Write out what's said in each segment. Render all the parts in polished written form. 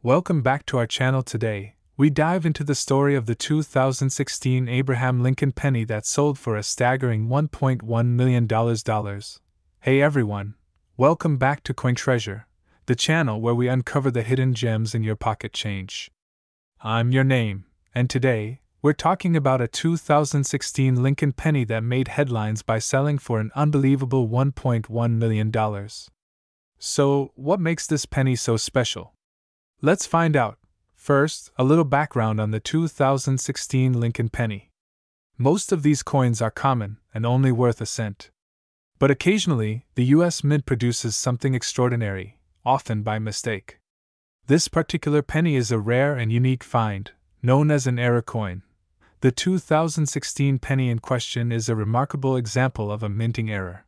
Welcome back to our channel. Today, we dive into the story of the 2016 Abraham Lincoln penny that sold for a staggering $1.1 million. Hey everyone, welcome back to Coin Treasure, the channel where we uncover the hidden gems in your pocket change. I'm your name, and today, we're talking about a 2016 Lincoln penny that made headlines by selling for an unbelievable $1.1 million. So, what makes this penny so special? Let's find out. First, a little background on the 2016 Lincoln penny. Most of these coins are common and only worth a cent. But occasionally, the US Mint produces something extraordinary, often by mistake. This particular penny is a rare and unique find, known as an error coin. The 2016 penny in question is a remarkable example of a minting error.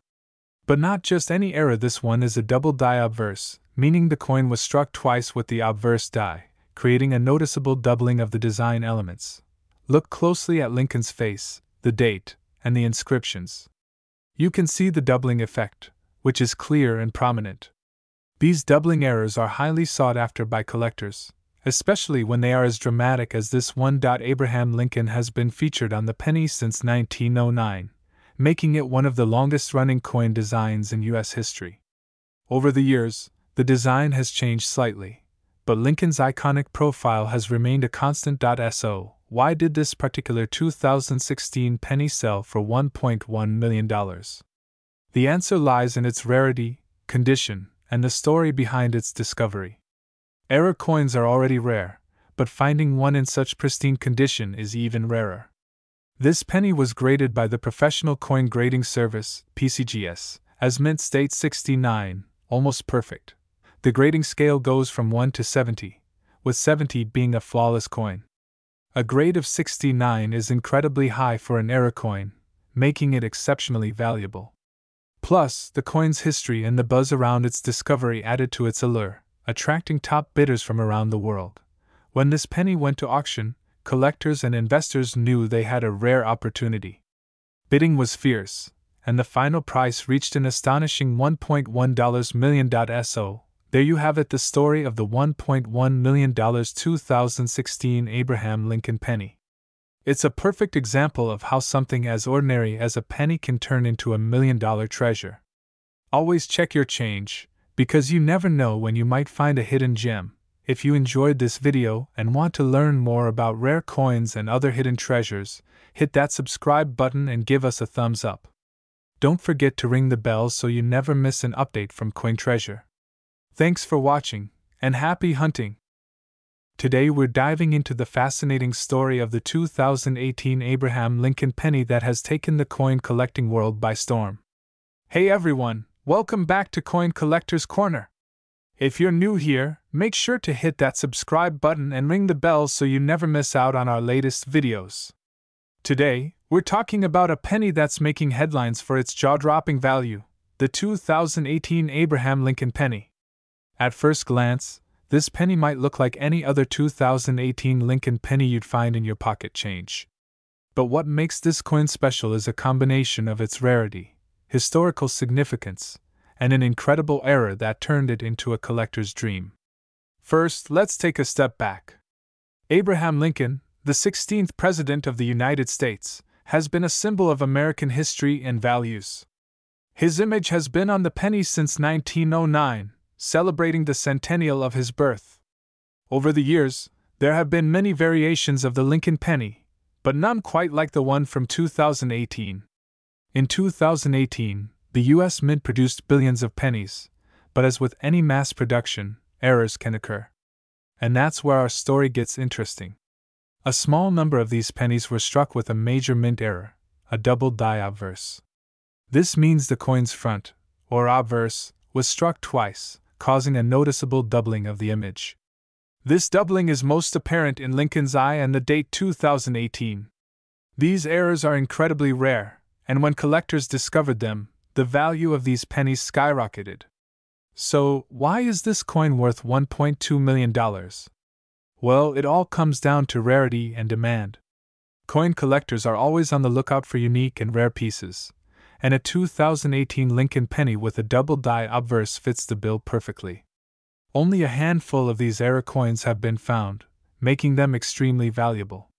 But not just any error, this one is a double die obverse, meaning the coin was struck twice with the obverse die, creating a noticeable doubling of the design elements. Look closely at Lincoln's face, the date, and the inscriptions. You can see the doubling effect, which is clear and prominent. These doubling errors are highly sought after by collectors, especially when they are as dramatic as this one. Abraham Lincoln has been featured on the penny since 1909, making it one of the longest-running coin designs in U.S. history. Over the years, the design has changed slightly, but Lincoln's iconic profile has remained a constant. So, why did this particular 2016 penny sell for $1.1 million? The answer lies in its rarity, condition, and the story behind its discovery. Error coins are already rare, but finding one in such pristine condition is even rarer. This penny was graded by the Professional Coin Grading Service, PCGS, as mint state 69, almost perfect. The grading scale goes from 1 to 70, with 70 being a flawless coin. A grade of 69 is incredibly high for an error coin, making it exceptionally valuable. Plus, the coin's history and the buzz around its discovery added to its allure, attracting top bidders from around the world. When this penny went to auction, collectors and investors knew they had a rare opportunity. Bidding was fierce, and the final price reached an astonishing $1.1 million. So, there you have it, the story of the $1.1 million 2016 Abraham Lincoln penny. It's a perfect example of how something as ordinary as a penny can turn into a $1 million treasure. Always check your change, because you never know when you might find a hidden gem. If you enjoyed this video and want to learn more about rare coins and other hidden treasures, hit that subscribe button and give us a thumbs up. Don't forget to ring the bell so you never miss an update from Coin Treasure. Thanks for watching, and happy hunting! Today we're diving into the fascinating story of the 2018 Abraham Lincoln penny that has taken the coin collecting world by storm. Hey everyone, welcome back to Coin Collector's Corner. If you're new here, make sure to hit that subscribe button and ring the bell so you never miss out on our latest videos. Today, we're talking about a penny that's making headlines for its jaw-dropping value, the 2018 Abraham Lincoln penny. At first glance, this penny might look like any other 2018 Lincoln penny you'd find in your pocket change. But what makes this coin special is a combination of its rarity, historical significance, and an incredible error that turned it into a collector's dream. First, let's take a step back. Abraham Lincoln, the 16th President of the United States, has been a symbol of American history and values. His image has been on the penny since 1909, celebrating the centennial of his birth. Over the years, there have been many variations of the Lincoln penny, but none quite like the one from 2018. In 2018, the U.S. Mint produced billions of pennies, but as with any mass production, errors can occur. And that's where our story gets interesting. A small number of these pennies were struck with a major mint error, a double die obverse. This means the coin's front, or obverse, was struck twice, causing a noticeable doubling of the image. This doubling is most apparent in Lincoln's eye and the date 2018. These errors are incredibly rare, and when collectors discovered them, the value of these pennies skyrocketed. So, why is this coin worth $1.2 million? Well, it all comes down to rarity and demand. Coin collectors are always on the lookout for unique and rare pieces, and a 2018 Lincoln penny with a double die obverse fits the bill perfectly. Only a handful of these error coins have been found, making them extremely valuable.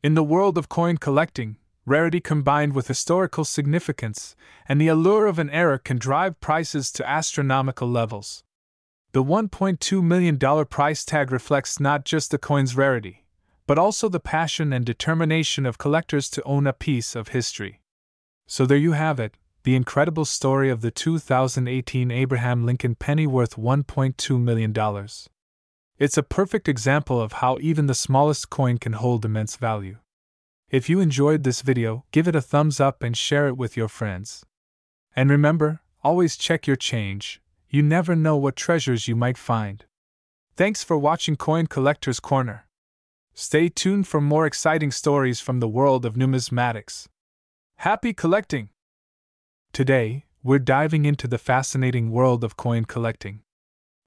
In the world of coin collecting, rarity combined with historical significance and the allure of an error can drive prices to astronomical levels. The $1.2 million price tag reflects not just the coin's rarity, but also the passion and determination of collectors to own a piece of history. So there you have it, the incredible story of the 2018 Abraham Lincoln penny worth $1.2 million. It's a perfect example of how even the smallest coin can hold immense value. If you enjoyed this video, give it a thumbs up and share it with your friends. And remember, always check your change. You never know what treasures you might find. Thanks for watching Coin Collector's Corner. Stay tuned for more exciting stories from the world of numismatics. Happy collecting! Today, we're diving into the fascinating world of coin collecting.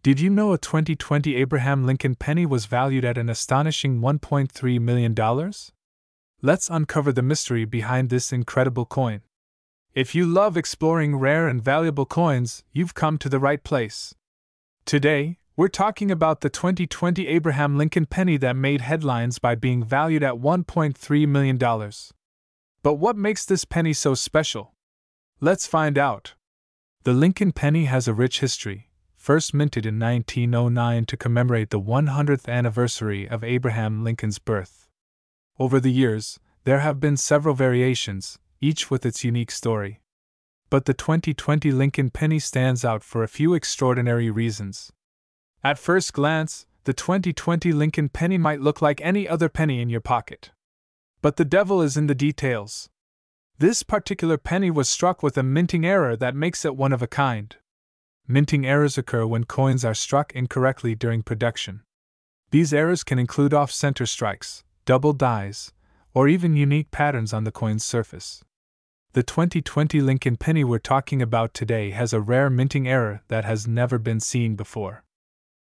Did you know a 2020 Abraham Lincoln penny was valued at an astonishing $1.3 million? Let's uncover the mystery behind this incredible coin. If you love exploring rare and valuable coins, you've come to the right place. Today, we're talking about the 2020 Abraham Lincoln penny that made headlines by being valued at $1.3 million. But what makes this penny so special? Let's find out. The Lincoln penny has a rich history, first minted in 1909 to commemorate the 100th anniversary of Abraham Lincoln's birth. Over the years, there have been several variations, each with its unique story. But the 2020 Lincoln penny stands out for a few extraordinary reasons. At first glance, the 2020 Lincoln penny might look like any other penny in your pocket. But the devil is in the details. This particular penny was struck with a minting error that makes it one of a kind. Minting errors occur when coins are struck incorrectly during production. These errors can include off-center strikes, double dies, or even unique patterns on the coin's surface. The 2020 Lincoln penny we're talking about today has a rare minting error that has never been seen before.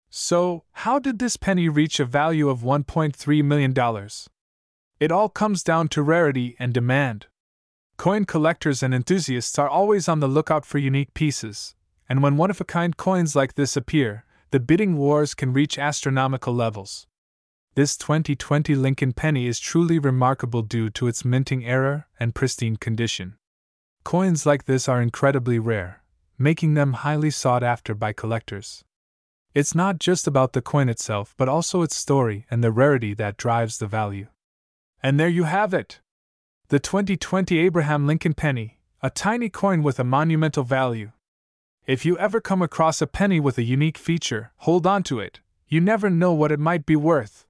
So, how did this penny reach a value of $1.3 million? It all comes down to rarity and demand. Coin collectors and enthusiasts are always on the lookout for unique pieces, and when one-of-a-kind coins like this appear, the bidding wars can reach astronomical levels. This 2020 Lincoln penny is truly remarkable due to its minting error and pristine condition. Coins like this are incredibly rare, making them highly sought after by collectors. It's not just about the coin itself but also its story and the rarity that drives the value. And there you have it! The 2020 Abraham Lincoln penny, a tiny coin with a monumental value. If you ever come across a penny with a unique feature, hold on to it. You never know what it might be worth.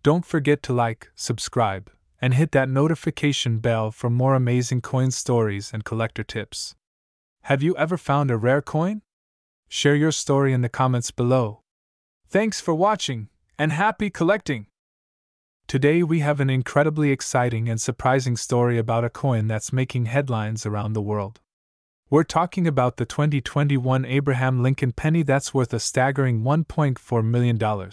Don't forget to like, subscribe, and hit that notification bell for more amazing coin stories and collector tips. Have you ever found a rare coin? Share your story in the comments below. Thanks for watching, and happy collecting! Today we have an incredibly exciting and surprising story about a coin that's making headlines around the world. We're talking about the 2021 Abraham Lincoln penny that's worth a staggering $1.4 million.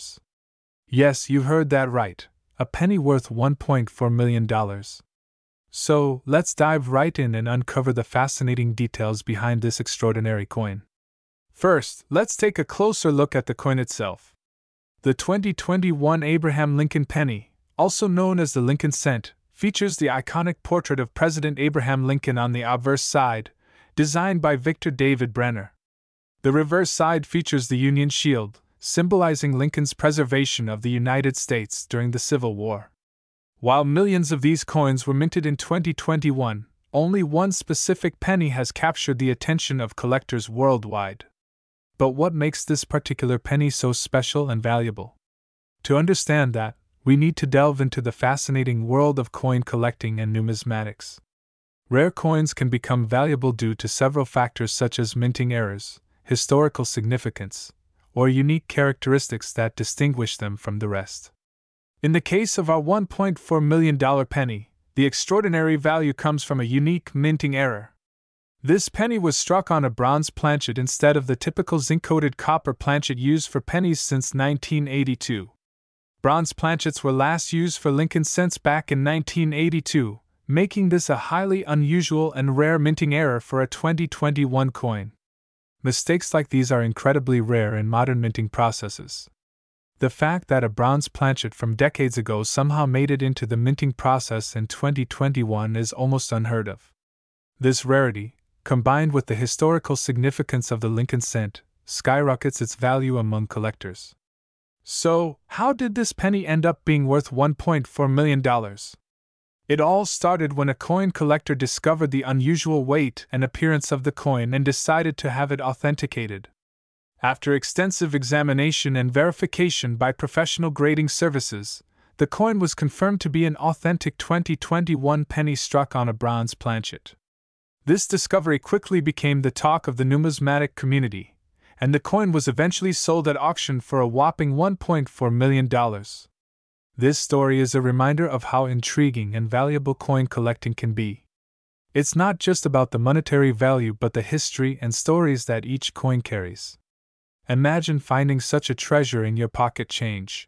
Yes, you heard that right, a penny worth $1.4 million. So, let's dive right in and uncover the fascinating details behind this extraordinary coin. First, let's take a closer look at the coin itself. The 2021 Abraham Lincoln penny, also known as the Lincoln cent, features the iconic portrait of President Abraham Lincoln on the obverse side, designed by Victor David Brenner. The reverse side features the Union shield, symbolizing Lincoln's preservation of the United States during the Civil War. While millions of these coins were minted in 2021, only one specific penny has captured the attention of collectors worldwide. But what makes this particular penny so special and valuable? To understand that, we need to delve into the fascinating world of coin collecting and numismatics. Rare coins can become valuable due to several factors such as minting errors, historical significance, or unique characteristics that distinguish them from the rest. In the case of our $1.4 million penny, the extraordinary value comes from a unique minting error. This penny was struck on a bronze planchet instead of the typical zinc-coated copper planchet used for pennies since 1982. Bronze planchets were last used for Lincoln cents back in 1982, making this a highly unusual and rare minting error for a 2021 coin. Mistakes like these are incredibly rare in modern minting processes. The fact that a bronze planchet from decades ago somehow made it into the minting process in 2021 is almost unheard of. This rarity, combined with the historical significance of the Lincoln cent, skyrockets its value among collectors. So, how did this penny end up being worth $1.4 million? It all started when a coin collector discovered the unusual weight and appearance of the coin and decided to have it authenticated. After extensive examination and verification by professional grading services, the coin was confirmed to be an authentic 2021 penny struck on a bronze planchet. This discovery quickly became the talk of the numismatic community, and the coin was eventually sold at auction for a whopping $1.4 million. This story is a reminder of how intriguing and valuable coin collecting can be. It's not just about the monetary value but the history and stories that each coin carries. Imagine finding such a treasure in your pocket change.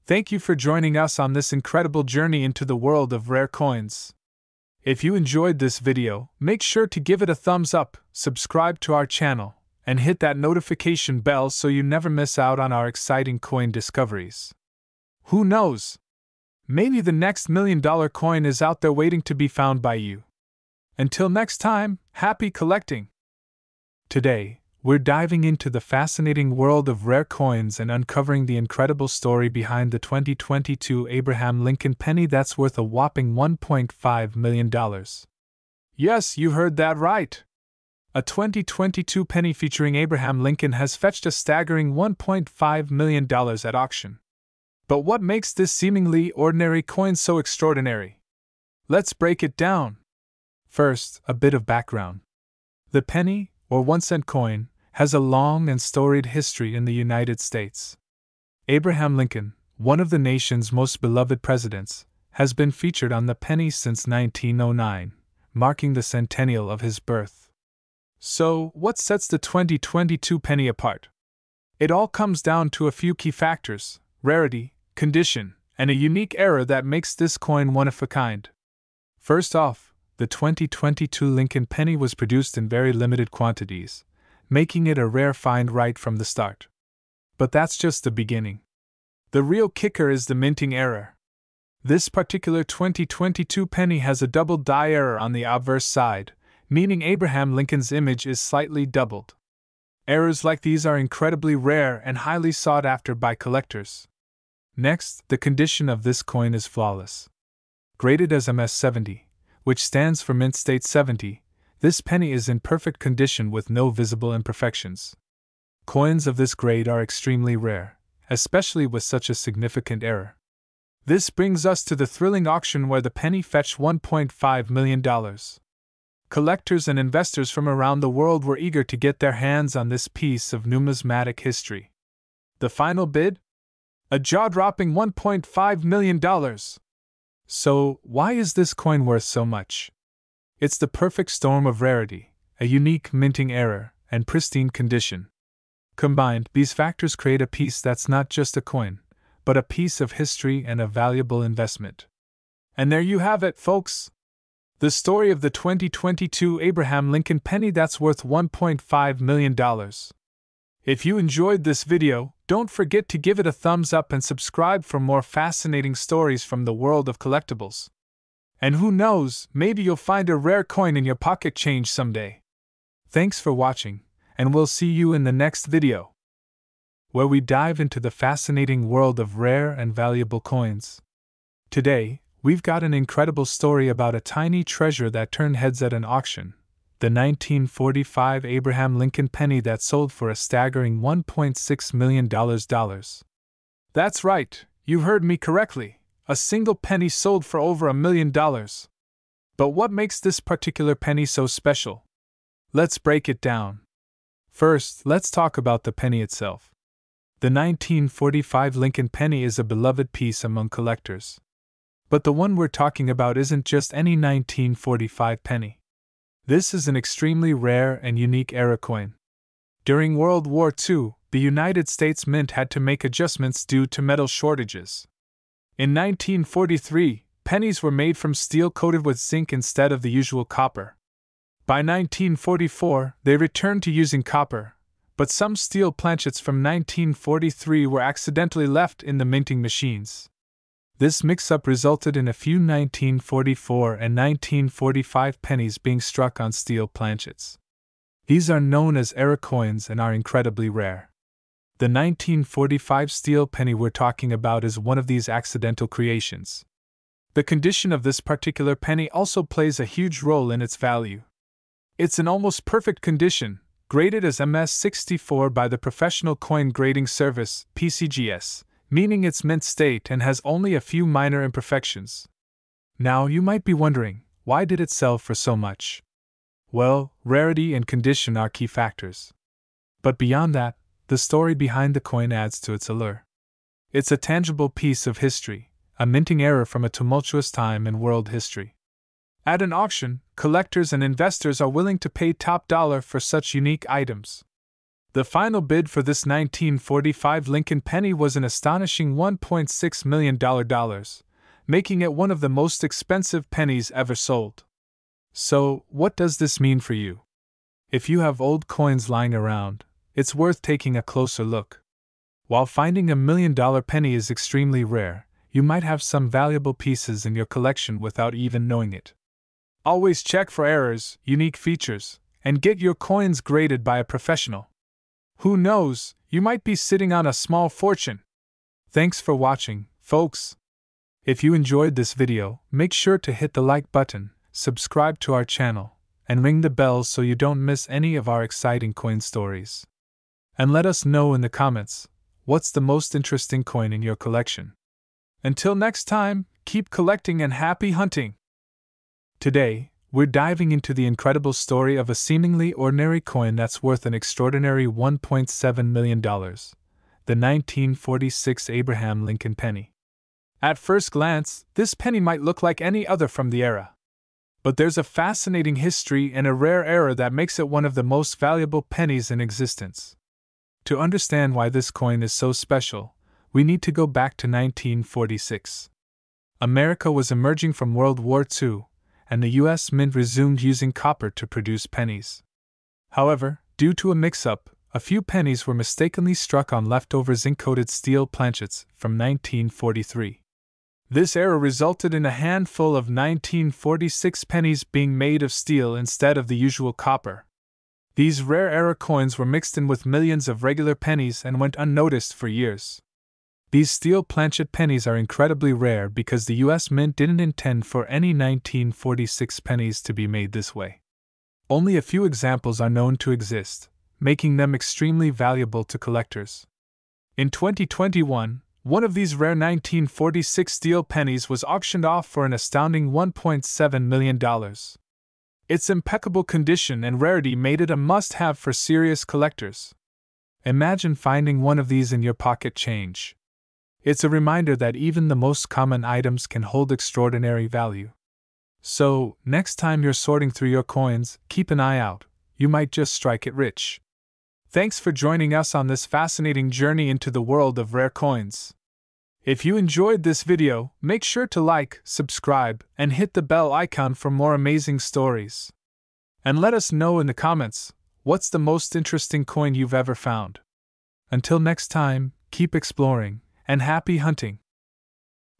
Thank you for joining us on this incredible journey into the world of rare coins. If you enjoyed this video, make sure to give it a thumbs up, subscribe to our channel, and hit that notification bell so you never miss out on our exciting coin discoveries. Who knows? Maybe the next $1 million coin is out there waiting to be found by you. Until next time, happy collecting! Today, we're diving into the fascinating world of rare coins and uncovering the incredible story behind the 2022 Abraham Lincoln penny that's worth a whopping $1.5 million. Yes, you heard that right! A 2022 penny featuring Abraham Lincoln has fetched a staggering $1.5 million at auction. But what makes this seemingly ordinary coin so extraordinary? Let's break it down. First, a bit of background. The penny, or 1-cent coin, has a long and storied history in the United States. Abraham Lincoln, one of the nation's most beloved presidents, has been featured on the penny since 1909, marking the centennial of his birth. So, what sets the 2022 penny apart? It all comes down to a few key factors: rarity, condition, and a unique era that makes this coin one of a kind. First off, the 2022 Lincoln penny was produced in very limited quantities, making it a rare find right from the start. But that's just the beginning. The real kicker is the minting error. This particular 2022 penny has a double die error on the obverse side, meaning Abraham Lincoln's image is slightly doubled. Errors like these are incredibly rare and highly sought after by collectors. Next, the condition of this coin is flawless. Graded as MS-70, which stands for Mint State 70, this penny is in perfect condition with no visible imperfections. Coins of this grade are extremely rare, especially with such a significant error. This brings us to the thrilling auction where the penny fetched $1.5 million. Collectors and investors from around the world were eager to get their hands on this piece of numismatic history. The final bid? A jaw-dropping $1.5 million! So, why is this coin worth so much? It's the perfect storm of rarity, a unique minting error, and pristine condition. Combined, these factors create a piece that's not just a coin, but a piece of history and a valuable investment. And there you have it, folks! The story of the 2022 Abraham Lincoln penny that's worth $1.5 million. If you enjoyed this video, don't forget to give it a thumbs up and subscribe for more fascinating stories from the world of collectibles. And who knows, maybe you'll find a rare coin in your pocket change someday. Thanks for watching, and we'll see you in the next video, where we dive into the fascinating world of rare and valuable coins. Today, we've got an incredible story about a tiny treasure that turned heads at an auction. The 1945 Abraham Lincoln penny that sold for a staggering $1.6 million. That's right, you heard me correctly. A single penny sold for over $1 million. But what makes this particular penny so special? Let's break it down. First, let's talk about the penny itself. The 1945 Lincoln penny is a beloved piece among collectors. But the one we're talking about isn't just any 1945 penny. This is an extremely rare and unique era coin. During World War II, the United States Mint had to make adjustments due to metal shortages. In 1943, pennies were made from steel coated with zinc instead of the usual copper. By 1944, they returned to using copper, but some steel planchets from 1943 were accidentally left in the minting machines. This mix-up resulted in a few 1944 and 1945 pennies being struck on steel planchets. These are known as error coins and are incredibly rare. The 1945 steel penny we're talking about is one of these accidental creations. The condition of this particular penny also plays a huge role in its value. It's in almost perfect condition, graded as MS64 by the Professional Coin Grading Service, PCGS, meaning it's mint state and has only a few minor imperfections. Now you might be wondering, why did it sell for so much? Well, rarity and condition are key factors. But beyond that, the story behind the coin adds to its allure. It's a tangible piece of history, a minting error from a tumultuous time in world history. At an auction, collectors and investors are willing to pay top dollar for such unique items. The final bid for this 1945 Lincoln penny was an astonishing $1.6 million, making it one of the most expensive pennies ever sold. So, what does this mean for you? If you have old coins lying around, it's worth taking a closer look. While finding a $1 million penny is extremely rare, you might have some valuable pieces in your collection without even knowing it. Always check for errors, unique features, and get your coins graded by a professional. Who knows, you might be sitting on a small fortune. Thanks for watching, folks. If you enjoyed this video, make sure to hit the like button, subscribe to our channel, and ring the bell so you don't miss any of our exciting coin stories. And let us know in the comments, what's the most interesting coin in your collection? Until next time, keep collecting and happy hunting! Today, we're diving into the incredible story of a seemingly ordinary coin that's worth an extraordinary $1.7 million, the 1946 Abraham Lincoln penny. At first glance, this penny might look like any other from the era. But there's a fascinating history and a rare era that makes it one of the most valuable pennies in existence. To understand why this coin is so special, we need to go back to 1946. America was emerging from World War II, and the U.S. Mint resumed using copper to produce pennies. However, due to a mix-up, a few pennies were mistakenly struck on leftover zinc-coated steel planchets from 1943. This error resulted in a handful of 1946 pennies being made of steel instead of the usual copper. These rare error coins were mixed in with millions of regular pennies and went unnoticed for years. These steel planchet pennies are incredibly rare because the U.S. Mint didn't intend for any 1946 pennies to be made this way. Only a few examples are known to exist, making them extremely valuable to collectors. In 2021, one of these rare 1946 steel pennies was auctioned off for an astounding $1.7 million. Its impeccable condition and rarity made it a must-have for serious collectors. Imagine finding one of these in your pocket change. It's a reminder that even the most common items can hold extraordinary value. So, next time you're sorting through your coins, keep an eye out. You might just strike it rich. Thanks for joining us on this fascinating journey into the world of rare coins. If you enjoyed this video, make sure to like, subscribe, and hit the bell icon for more amazing stories. And let us know in the comments, what's the most interesting coin you've ever found? Until next time, keep exploring, and happy hunting!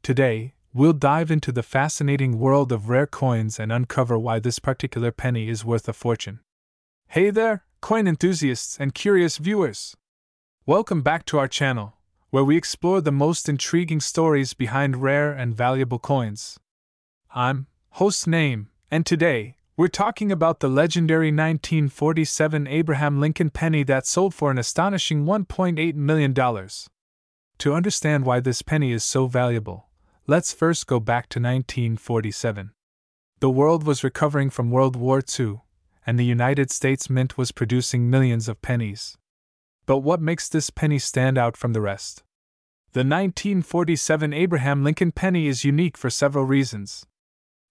Today, we'll dive into the fascinating world of rare coins and uncover why this particular penny is worth a fortune. Hey there, coin enthusiasts and curious viewers! Welcome back to our channel, where we explore the most intriguing stories behind rare and valuable coins. I'm host Naeem, and today, we're talking about the legendary 1947 Abraham Lincoln penny that sold for an astonishing $1.8 million. To understand why this penny is so valuable, let's first go back to 1947. The world was recovering from World War II, and the United States Mint was producing millions of pennies. But what makes this penny stand out from the rest? The 1947 Abraham Lincoln penny is unique for several reasons.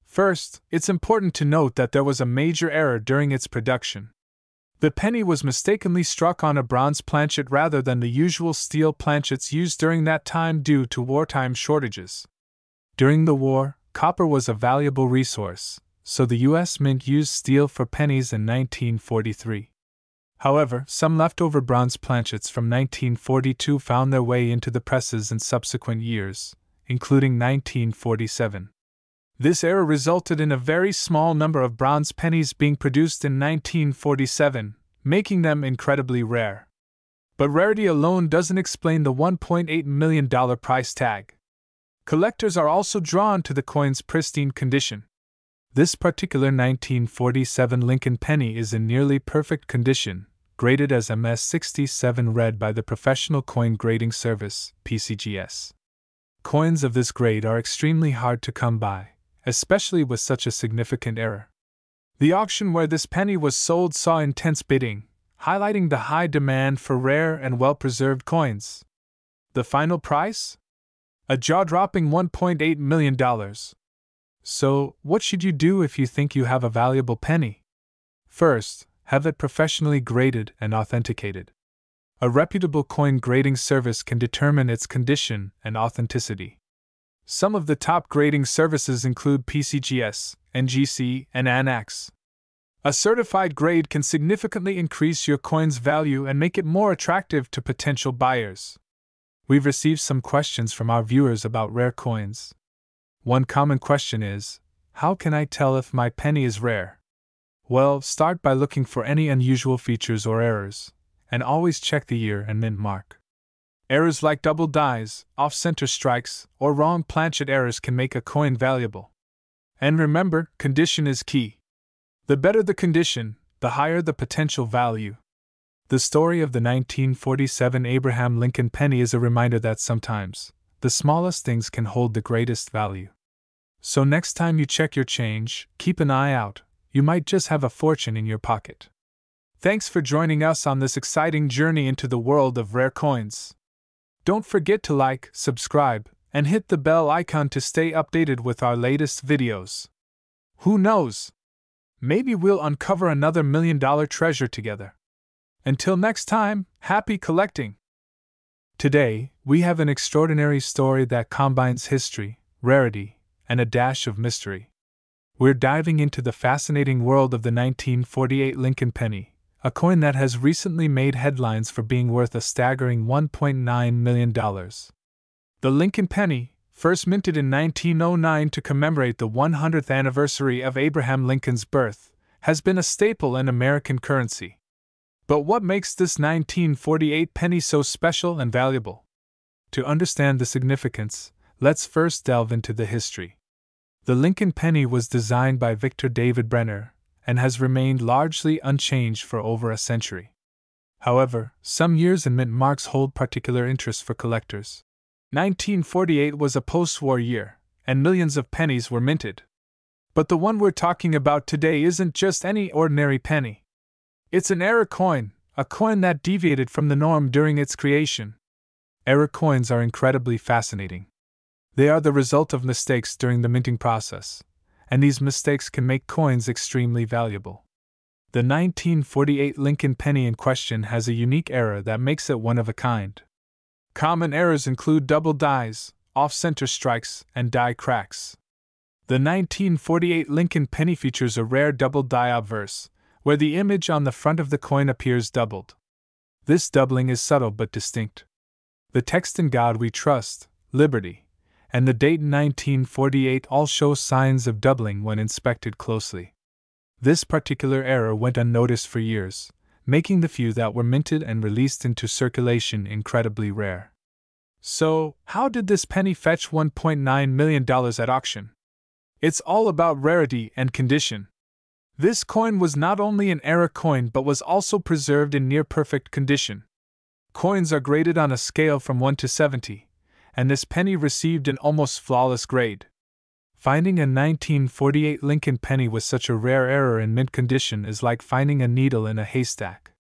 First, it's important to note that there was a major error during its production. The penny was mistakenly struck on a bronze planchet rather than the usual steel planchets used during that time due to wartime shortages. During the war, copper was a valuable resource, so the U.S. Mint used steel for pennies in 1943. However, some leftover bronze planchets from 1942 found their way into the presses in subsequent years, including 1947. This era resulted in a very small number of bronze pennies being produced in 1947, making them incredibly rare. But rarity alone doesn't explain the $1.8 million price tag. Collectors are also drawn to the coin's pristine condition. This particular 1947 Lincoln penny is in nearly perfect condition, graded as MS67 red by the Professional Coin Grading Service, PCGS. Coins of this grade are extremely hard to come by, especially with such a significant error. The auction where this penny was sold saw intense bidding, highlighting the high demand for rare and well-preserved coins. The final price? A jaw-dropping $1.8 million. So, what should you do if you think you have a valuable penny? First, have it professionally graded and authenticated. A reputable coin grading service can determine its condition and authenticity. Some of the top grading services include PCGS, NGC, and ANAX. A certified grade can significantly increase your coin's value and make it more attractive to potential buyers. We've received some questions from our viewers about rare coins. One common question is, how can I tell if my penny is rare? Well, start by looking for any unusual features or errors, and always check the year and mint mark. Errors like double dies, off-center strikes, or wrong planchet errors can make a coin valuable. And remember, condition is key. The better the condition, the higher the potential value. The story of the 1947 Abraham Lincoln penny is a reminder that sometimes, the smallest things can hold the greatest value. So next time you check your change, keep an eye out, you might just have a fortune in your pocket. Thanks for joining us on this exciting journey into the world of rare coins. Don't forget to like, subscribe, and hit the bell icon to stay updated with our latest videos. Who knows? Maybe we'll uncover another $1 million treasure together. Until next time, happy collecting! Today, we have an extraordinary story that combines history, rarity, and a dash of mystery. We're diving into the fascinating world of the 1948 Lincoln penny, a coin that has recently made headlines for being worth a staggering $1.9 million. The Lincoln penny, first minted in 1909 to commemorate the 100th anniversary of Abraham Lincoln's birth, has been a staple in American currency. But what makes this 1948 penny so special and valuable? To understand the significance, let's first delve into the history. The Lincoln penny was designed by Victor David Brenner and has remained largely unchanged for over a century. However, some years and mint marks hold particular interest for collectors. 1948 was a post-war year, and millions of pennies were minted. But the one we're talking about today isn't just any ordinary penny. It's an error coin, a coin that deviated from the norm during its creation. Error coins are incredibly fascinating. They are the result of mistakes during the minting process, and these mistakes can make coins extremely valuable. The 1948 Lincoln penny in question has a unique error that makes it one of a kind. Common errors include double dies, off-center strikes, and die cracks. The 1948 Lincoln penny features a rare double die obverse, where the image on the front of the coin appears doubled. This doubling is subtle but distinct. The text "In God We Trust, Liberty," and the date 1948 all show signs of doubling when inspected closely. This particular error went unnoticed for years, making the few that were minted and released into circulation incredibly rare. So, how did this penny fetch $1.9 million at auction? It's all about rarity and condition. This coin was not only an error coin but was also preserved in near-perfect condition. Coins are graded on a scale from 1 to 70, and this penny received an almost flawless grade. Finding a 1948 Lincoln penny with such a rare error in mint condition is like finding a needle in a haystack.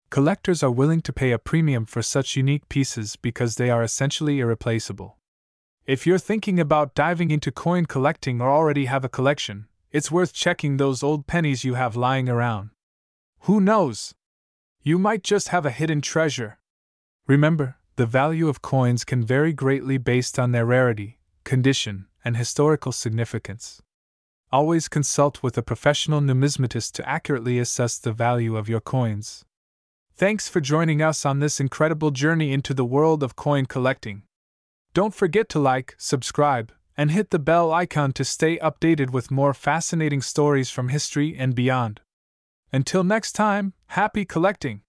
Collectors are willing to pay a premium for such unique pieces because they are essentially irreplaceable. If you're thinking about diving into coin collecting or already have a collection, it's worth checking those old pennies you have lying around. Who knows? You might just have a hidden treasure. Remember, the value of coins can vary greatly based on their rarity, condition, and historical significance. Always consult with a professional numismatist to accurately assess the value of your coins. Thanks for joining us on this incredible journey into the world of coin collecting. Don't forget to like, subscribe, and hit the bell icon to stay updated with more fascinating stories from history and beyond. Until next time, happy collecting!